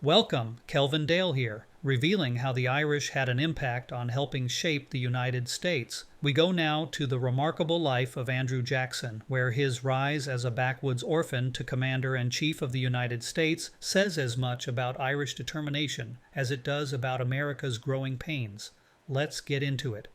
Welcome, Kelvin Dale here, revealing how the Irish had an impact on helping shape the United States. We go now to the remarkable life of Andrew Jackson, where his rise as a backwoods orphan to Commander-in-Chief of the United States says as much about Irish determination as it does about America's growing pains. Let's get into it.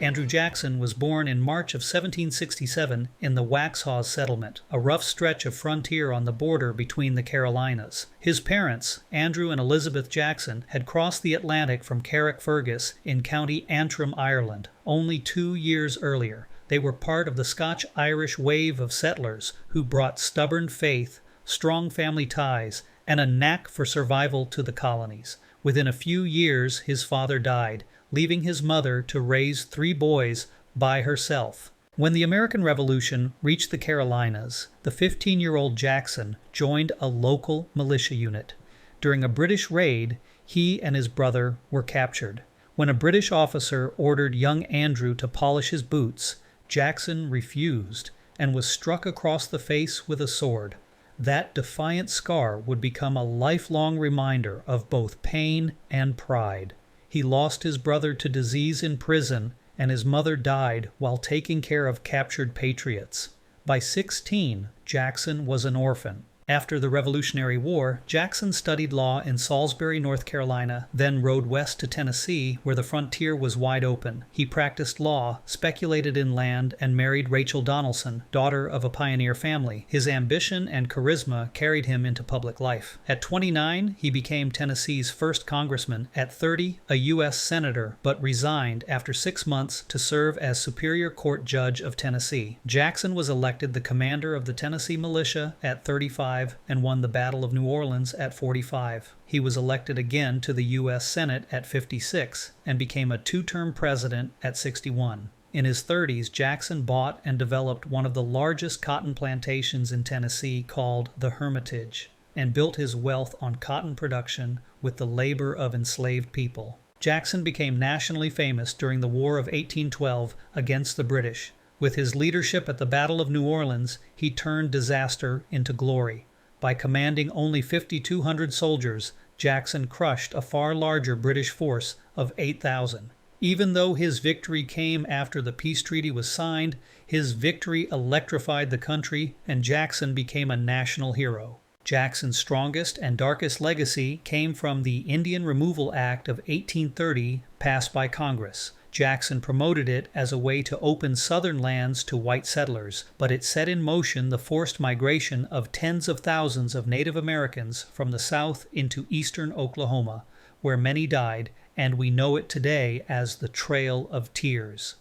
Andrew Jackson was born in March of 1767 in the Waxhaw Settlement, a rough stretch of frontier on the border between the Carolinas. His parents, Andrew and Elizabeth Jackson, had crossed the Atlantic from Carrickfergus in County Antrim, Ireland, only 2 years earlier. They were part of the Scotch-Irish wave of settlers who brought stubborn faith, strong family ties, and a knack for survival to the colonies. Within a few years, his father died, leaving his mother to raise 3 boys by herself. When the American Revolution reached the Carolinas, the 15-year-old Jackson joined a local militia unit. During a British raid, he and his brother were captured. When a British officer ordered young Andrew to polish his boots, Jackson refused and was struck across the face with a sword. That defiant scar would become a lifelong reminder of both pain and pride. He lost his brother to disease in prison, and his mother died while taking care of captured patriots. By 16, Jackson was an orphan. After the Revolutionary War, Jackson studied law in Salisbury, North Carolina, then rode west to Tennessee, where the frontier was wide open. He practiced law, speculated in land, and married Rachel Donaldson, daughter of a pioneer family. His ambition and charisma carried him into public life. At 29, he became Tennessee's first congressman. At 30, a U.S. senator, but resigned after 6 months to serve as Superior Court Judge of Tennessee. Jackson was elected the commander of the Tennessee militia at 35, and won the Battle of New Orleans at 45. He was elected again to the U.S. Senate at 56 and became a 2-term president at 61. In his 30s, Jackson bought and developed one of the largest cotton plantations in Tennessee called the Hermitage, and built his wealth on cotton production with the labor of enslaved people. Jackson became nationally famous during the War of 1812 against the British. With his leadership at the Battle of New Orleans, he turned disaster into glory. By commanding only 5,200 soldiers, Jackson crushed a far larger British force of 8,000. Even though his victory came after the peace treaty was signed, his victory electrified the country, and Jackson became a national hero. Jackson's strongest and darkest legacy came from the Indian Removal Act of 1830 passed by Congress. Jackson promoted it as a way to open southern lands to white settlers, but it set in motion the forced migration of tens of thousands of Native Americans from the south into eastern Oklahoma, where many died, and we know it today as the Trail of Tears.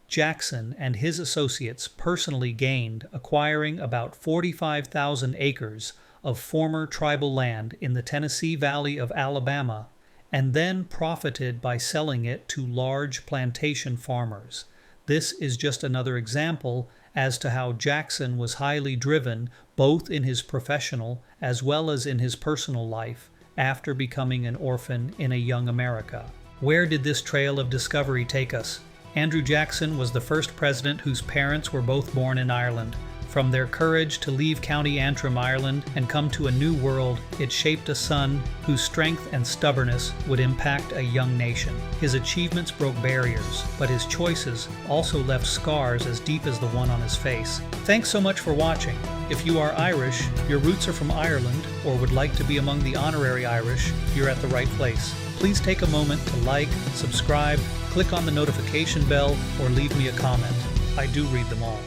Jackson and his associates personally gained, acquiring about 45,000 acres of former tribal land in the Tennessee Valley of Alabama, and then profited by selling it to large plantation farmers. This is just another example as to how Jackson was highly driven both in his professional as well as in his personal life after becoming an orphan in a young America. Where did this trail of discovery take us? Andrew Jackson was the first president whose parents were both born in Ireland. From their courage to leave County Antrim, Ireland, and come to a new world, it shaped a son whose strength and stubbornness would impact a young nation. His achievements broke barriers, but his choices also left scars as deep as the one on his face. Thanks so much for watching. If you are Irish, your roots are from Ireland, or would like to be among the honorary Irish, you're at the right place. Please take a moment to like, subscribe, click on the notification bell, or leave me a comment. I do read them all.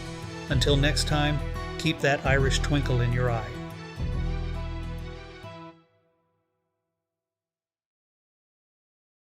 Until next time, keep that Irish twinkle in your eye.